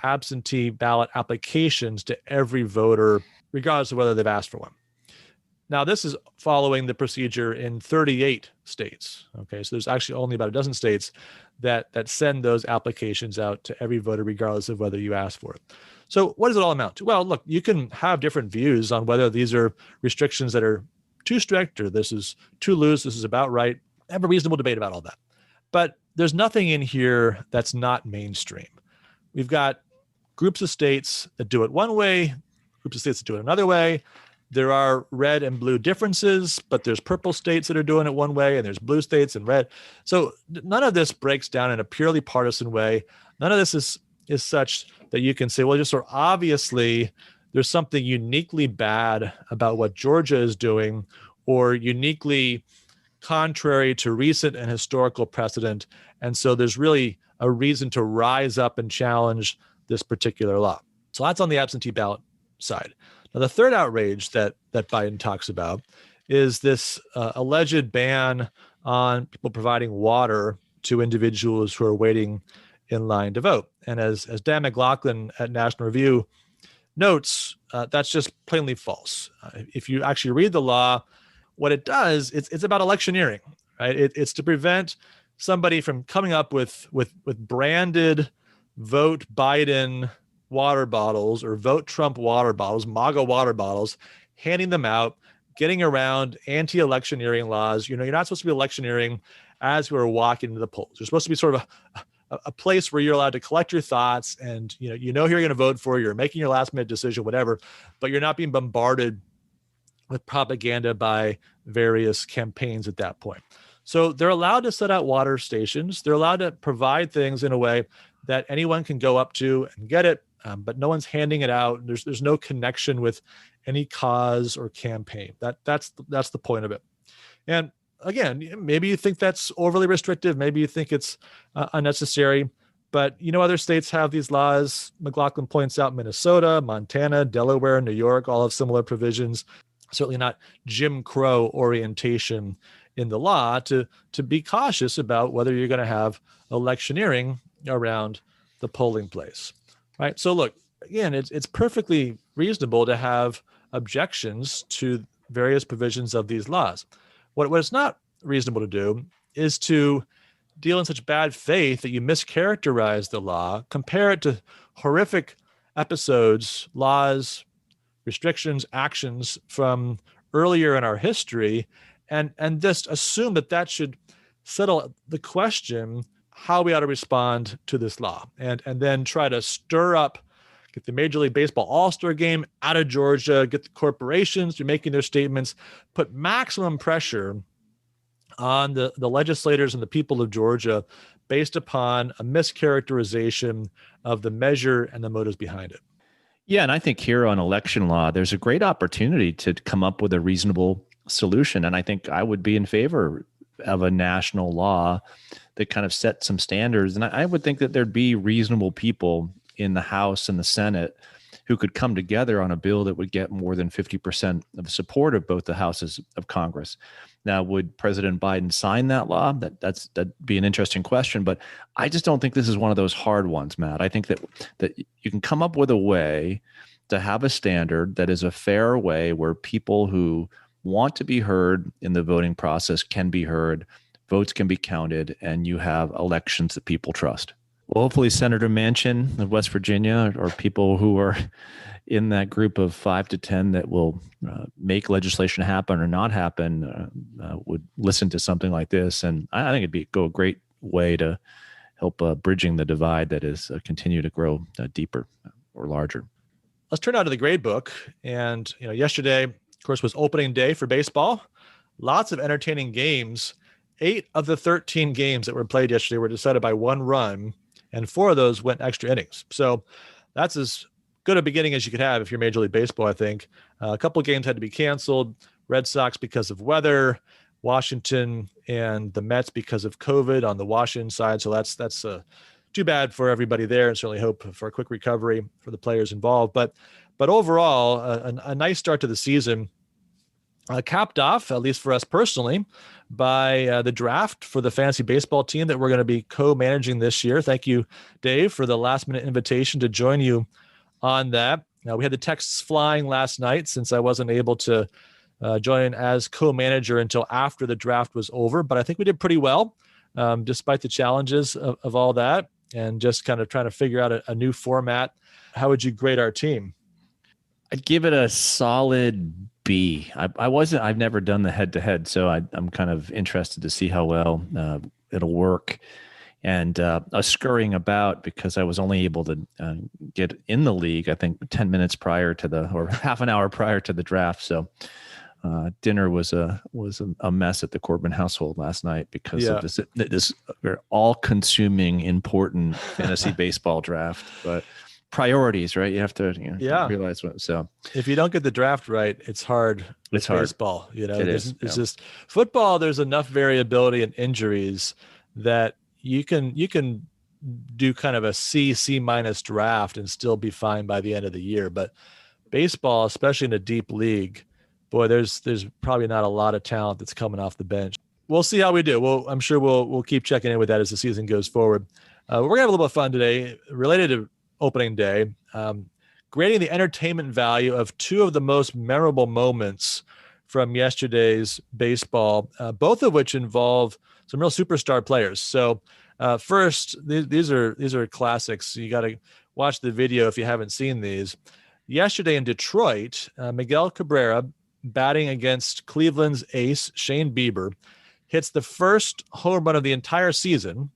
[SPEAKER 1] absentee ballot applications to every voter, regardless of whether they've asked for one. Now, this is following the procedure in 38 states. Okay, so there's actually only about a dozen states that send those applications out to every voter, regardless of whether you ask for it. So what does it all amount to? Well, look, you can have different views on whether these are restrictions that are too strict or this is too loose, this is about right. Have a reasonable debate about all that. But there's nothing in here that's not mainstream. We've got groups of states that do it one way, groups of states that do it another way. There are red and blue differences, but there's purple states that are doing it one way, and there's blue states and red. So none of this breaks down in a purely partisan way. None of this is such that you can say, well, just sort of obviously there's something uniquely bad about what Georgia is doing, or uniquely contrary to recent and historical precedent. And so there's really a reason to rise up and challenge this particular law. So that's on the absentee ballot side. Now, the third outrage that Biden talks about is this alleged ban on people providing water to individuals who are waiting in line to vote. And as Dan McLaughlin at National Review notes, that's just plainly false. If you actually read the law, what it does, it's about electioneering, right? It's to prevent somebody from coming up with branded vote Biden water bottles or vote Trump water bottles, MAGA water bottles, handing them out, getting around anti-electioneering laws. You know, you're not supposed to be electioneering as we're walking to the polls. You're supposed to be sort of a place where you're allowed to collect your thoughts and you know who you're going to vote for, you're making your last minute decision, whatever, but you're not being bombarded with propaganda by various campaigns at that point. So they're allowed to set out water stations. They're allowed to provide things in a way that anyone can go up to and get it, but no one's handing it out. There's no connection with any cause or campaign. That's the point of it. And again, maybe you think that's overly restrictive. Maybe you think it's unnecessary. But other states have these laws. McLaughlin points out Minnesota, Montana, Delaware, New York all have similar provisions. Certainly not Jim Crow orientation in the law to be cautious about whether you're going to have electioneering around the polling place, right? So look, again, it's perfectly reasonable to have objections to various provisions of these laws. What it's not reasonable to do is to deal in such bad faith that you mischaracterize the law, compare it to horrific episodes, laws, restrictions, actions from earlier in our history, and just assume that should settle the question how we ought to respond to this law, and then try to stir up, get the Major League Baseball All-Star Game out of Georgia, get the corporations to making their statements, put maximum pressure on the legislators and the people of Georgia based upon a mischaracterization of the measure and the motives behind it.
[SPEAKER 2] Yeah, and I think here on election law, there's a great opportunity to come up with a reasonable solution. And I think I would be in favor of a national law that kind of set some standards. And I would think that there'd be reasonable people in the House and the Senate who could come together on a bill that would get more than 50% of the support of both the houses of Congress. Now, would President Biden sign that law? That'd be an interesting question, but I just don't think this is one of those hard ones, Matt. I think that you can come up with a way to have a standard that is a fair way where people who want to be heard in the voting process can be heard, votes can be counted, and you have elections that people trust. Well, hopefully Senator Manchin of West Virginia, or people who are in that group of 5 to 10 that will make legislation happen or not happen, would listen to something like this. And I think it'd go a great way to help bridging the divide that is continue to grow deeper or larger.
[SPEAKER 1] Let's turn now to the grade book. And yesterday, of course, was opening day for baseball. Lots of entertaining games. 8 of the 13 games that were played yesterday were decided by 1 run, and 4 of those went extra innings. So that's as good a beginning as you could have if you're Major League Baseball, I think. A couple of games had to be canceled. Red Sox because of weather, Washington and the Mets because of COVID on the Washington side. So that's too bad for everybody there, and certainly hope for a quick recovery for the players involved. But overall, a nice start to the season. Capped off, at least for us personally, by the draft for the fantasy baseball team that we're going to be co-managing this year. Thank you, Dave, for the last-minute invitation to join you on that. Now, we had the texts flying last night since I wasn't able to join as co-manager until after the draft was over, but I think we did pretty well, despite the challenges of all that, and just kind of trying to figure out a new format. How would you grade our team?
[SPEAKER 2] I'd give it a solid B. I've never done the head-to-head, so I'm kind of interested to see how well it'll work. And I was scurrying about because I was only able to get in the league, I think 10 minutes prior to or half an hour prior to the draft. So dinner was a mess at the Corbin household last night because of this all-consuming important fantasy baseball draft. But priorities, right? You have to realize what. So
[SPEAKER 1] if you don't get the draft right, it's hard.
[SPEAKER 2] It's hard.
[SPEAKER 1] Baseball, it's just football. There's enough variability and injuries that you can do kind of a C minus draft and still be fine by the end of the year. But baseball, especially in a deep league, boy, there's probably not a lot of talent that's coming off the bench. We'll see how we do. I'm sure we'll keep checking in with that as the season goes forward. We're gonna have a little bit of fun today related to opening day, grading the entertainment value of 2 of the most memorable moments from yesterday's baseball, both of which involve some real superstar players. So first, these are classics. You got to watch the video if you haven't seen these. Yesterday in Detroit, Miguel Cabrera, batting against Cleveland's ace, Shane Bieber, hits the first home run of the entire season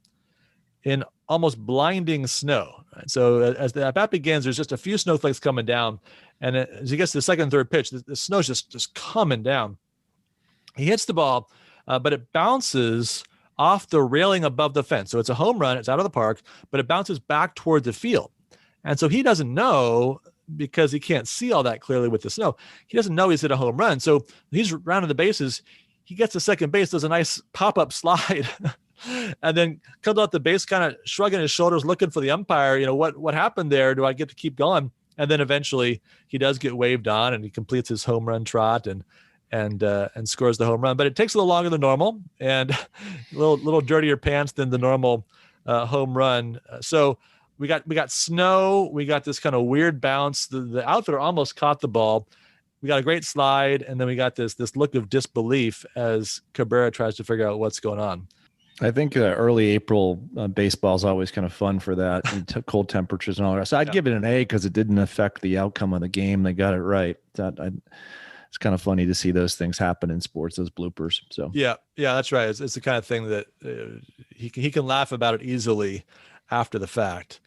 [SPEAKER 1] in almost blinding snow. So as the at-bat begins, there's just a few snowflakes coming down. And as he gets to the second and third pitch, the snow's just coming down. He hits the ball, but it bounces off the railing above the fence. So it's a home run. It's out of the park, but it bounces back toward the field. And so he doesn't know, because he can't see all that clearly with the snow, he doesn't know he's hit a home run. So he's rounding the bases. He gets to second base, does a nice pop-up slide, and then comes out the base, kind of shrugging his shoulders, looking for the umpire. What happened there? Do I get to keep going? And then eventually he does get waved on, and he completes his home run trot and scores the home run. But it takes a little longer than normal, and a little dirtier pants than the normal home run. So we got snow. We got this kind of weird bounce. The outfielder almost caught the ball. We got a great slide, and then we got this look of disbelief as Cabrera tries to figure out what's going on.
[SPEAKER 2] I think early April baseball is always kind of fun for that, and cold temperatures and all that. So I'd give it an A because it didn't affect the outcome of the game. They got it right. it's kind of funny to see those things happen in sports, those bloopers. So
[SPEAKER 1] yeah, that's right. It's the kind of thing that he can laugh about it easily after the fact,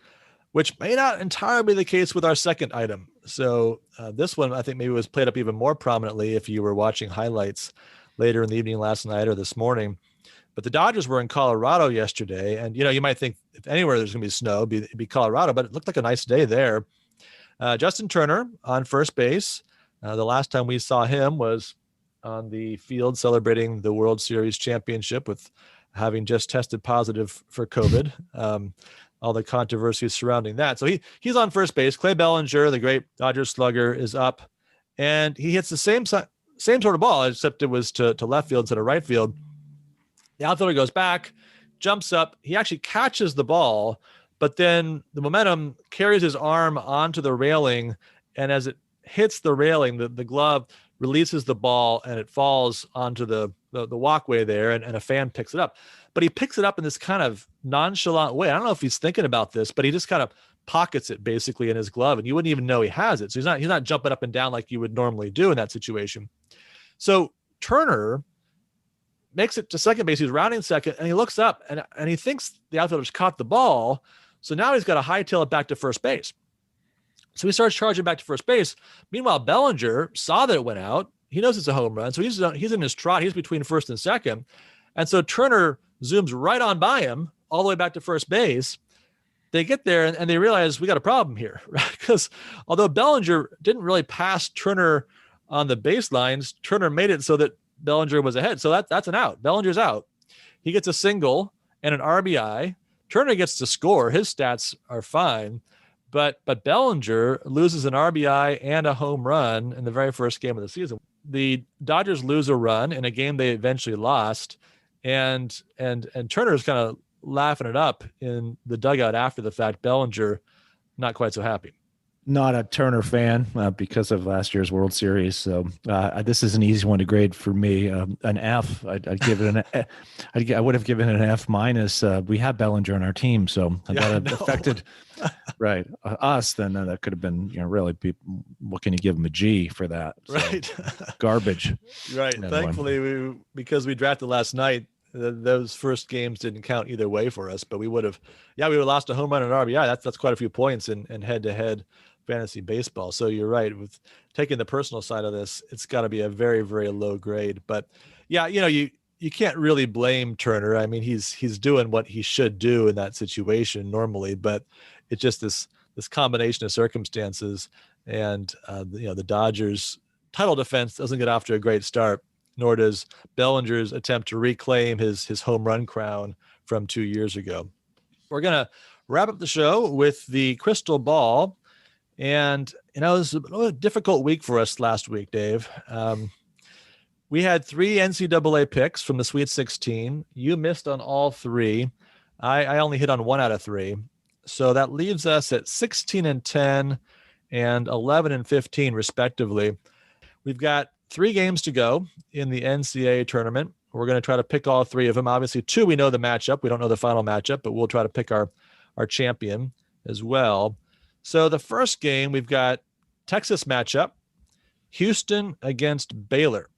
[SPEAKER 1] which may not entirely be the case with our second item. So this one, I think maybe was played up even more prominently if you were watching highlights later in the evening last night or this morning. But the Dodgers were in Colorado yesterday. And, you might think if anywhere there's going to be snow, it'd be Colorado, but it looked like a nice day there. Justin Turner on first base. The last time we saw him was on the field celebrating the World Series championship with having just tested positive for COVID. All the controversies surrounding that. So he's on first base. Clay Bellinger, the great Dodgers slugger, is up, and he hits the same sort of ball, except it was to left field instead of right field. The outfielder goes back, jumps up. He actually catches the ball, but then the momentum carries his arm onto the railing, and as it hits the railing, the glove releases the ball, and it falls onto the walkway there, and a fan picks it up. But he picks it up in this kind of nonchalant way. I don't know if he's thinking about this, but he just kind of pockets it basically in his glove, and you wouldn't even know he has it. So he's not jumping up and down like you would normally do in that situation. So Turner makes it to second base. He's rounding second, and he looks up, and he thinks the outfielder's caught the ball. So now he's got to hightail it back to first base. So he starts charging back to first base. Meanwhile, Bellinger saw that it went out. He knows it's a home run. So he's in his trot. He's between first and second. And so Turner zooms right on by him all the way back to first base. They get there and they realize we got a problem here, right? Because although Bellinger didn't really pass Turner on the baselines, Turner made it so that Bellinger was ahead. So that's an out. Bellinger's out. He gets a single and an RBI. Turner gets to score. His stats are fine. But Bellinger loses an RBI and a home run in the very first game of the season. The Dodgers lose a run in a game they eventually lost, and Turner's kind of laughing it up in the dugout after the fact. Bellinger not quite so happy.
[SPEAKER 2] Not a Turner fan because of last year's World Series. So this is an easy one to grade for me. An F. I'd give it I would have given it an F minus. We have Bellinger on our team, so that affected right us. Then that could have been really. What can you give him a G for that? So,
[SPEAKER 1] right,
[SPEAKER 2] garbage.
[SPEAKER 1] Right. Thankfully, because we drafted last night, those first games didn't count either way for us. But we would have lost a home run and an RBI. That's quite a few points in head-to-head fantasy baseball. So you're right, with taking the personal side of this, it's got to be a very, very low grade. But yeah, you can't really blame Turner. I mean, he's doing what he should do in that situation normally, but it's just this combination of circumstances, and the Dodgers title defense doesn't get off to a great start, nor does Bellinger's attempt to reclaim his home run crown from 2 years ago. We're gonna wrap up the show with the crystal ball. And, it was a difficult week for us last week, Dave. We had 3 NCAA picks from the Sweet 16. You missed on all 3. I only hit on 1 out of 3. So that leaves us at 16-10 and 11-15, respectively. We've got 3 games to go in the NCAA tournament. We're going to try to pick all 3 of them. Obviously, 2, we know the matchup. We don't know the final matchup, but we'll try to pick our champion as well. So the first game, we've got Texas matchup, Houston against Baylor.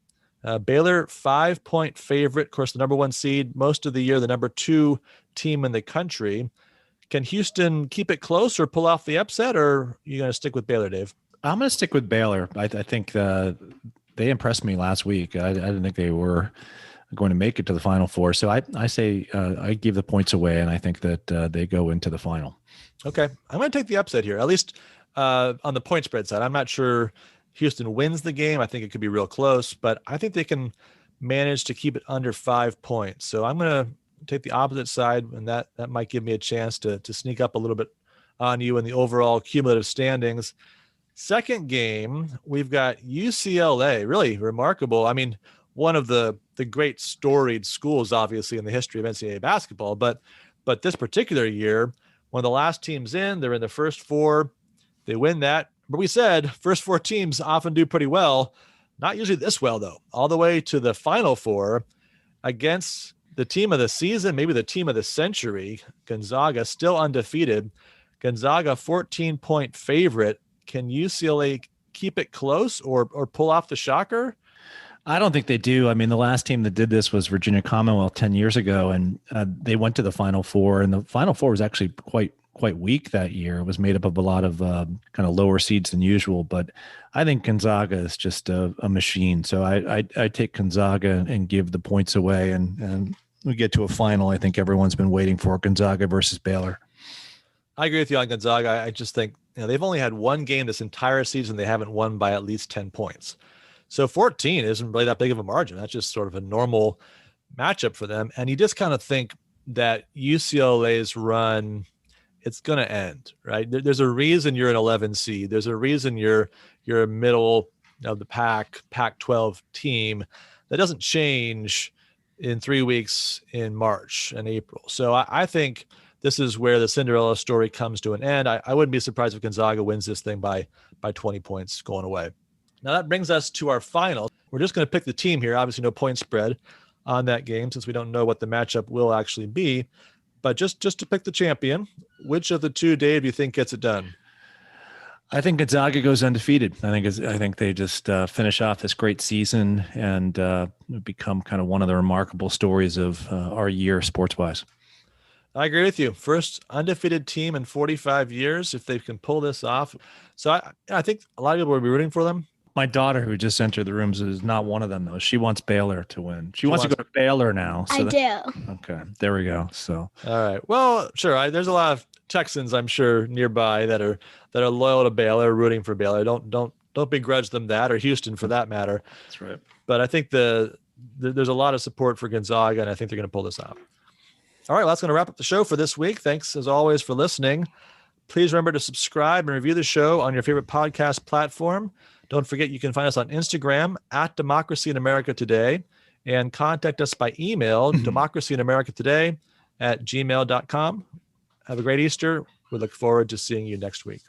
[SPEAKER 1] Baylor, 5-point favorite. Of course, the number 1 seed most of the year, the number 2 team in the country. Can Houston keep it close or pull off the upset, or are you going to stick with Baylor, Dave?
[SPEAKER 2] I'm going to stick with Baylor. I think they impressed me last week. I didn't think they were going to make it to the Final Four. So I say I give the points away, and I think that they go into the final.
[SPEAKER 1] Okay. I'm going to take the upset here, at least on the point spread side. I'm not sure Houston wins the game. I think it could be real close, but I think they can manage to keep it under 5 points. So I'm going to take the opposite side, and that might give me a chance to sneak up a little bit on you in the overall cumulative standings. Second game, we've got UCLA, really remarkable. I mean, one of the great storied schools, obviously, in the history of NCAA basketball, but this particular year, one of the last teams in, they're in the first 4. They win that. But we said first 4 teams often do pretty well. Not usually this well, though. All the way to the Final Four against the team of the season, maybe the team of the century, Gonzaga, still undefeated. Gonzaga, 14-point favorite. Can UCLA keep it close or pull off the shocker?
[SPEAKER 2] I don't think they do. I mean, the last team that did this was Virginia Commonwealth 10 years ago, and they went to the Final Four, and the Final Four was actually quite weak that year. It was made up of a lot of kind of lower seeds than usual, but I think Gonzaga is just a machine. So I take Gonzaga and give the points away, and we get to a final. I think everyone's been waiting for Gonzaga versus Baylor.
[SPEAKER 1] I agree with you on Gonzaga. I just think they've only had one game this entire season they haven't won by at least 10 points. So 14 isn't really that big of a margin. That's just sort of a normal matchup for them. And you just kind of think that UCLA's run, it's going to end, right? There's a reason you're an 11 seed. There's a reason you're a middle of the pack, Pac-12 team. That doesn't change in 3 weeks in March and April. So I think this is where the Cinderella story comes to an end. I wouldn't be surprised if Gonzaga wins this thing by 20 points going away. Now that brings us to our final. We're just going to pick the team here. Obviously no point spread on that game since we don't know what the matchup will actually be. But just to pick the champion, which of the two, Dave, do you think gets it done?
[SPEAKER 2] I think Gonzaga goes undefeated. I think they just finish off this great season and become kind of one of the remarkable stories of our year sports-wise.
[SPEAKER 1] I agree with you. First undefeated team in 45 years, if they can pull this off. So I think a lot of people will be rooting for them.
[SPEAKER 2] My daughter, who just entered the rooms, is not one of them, though. She wants Baylor to win. She wants to go to Baylor now. So
[SPEAKER 3] I do.
[SPEAKER 2] Okay, there we go. So,
[SPEAKER 1] all right. Well, sure. There's a lot of Texans, I'm sure, nearby that are loyal to Baylor, rooting for Baylor. Don't begrudge them that, or Houston for that matter.
[SPEAKER 2] That's right.
[SPEAKER 1] But I think there's a lot of support for Gonzaga, and I think they're going to pull this off. All right, well, that's going to wrap up the show for this week. Thanks, as always, for listening. Please remember to subscribe and review the show on your favorite podcast platform. Don't forget you can find us on Instagram at Democracy in America Today, and contact us by email, democracyinamericatoday@gmail.com. Have a great Easter. We look forward to seeing you next week.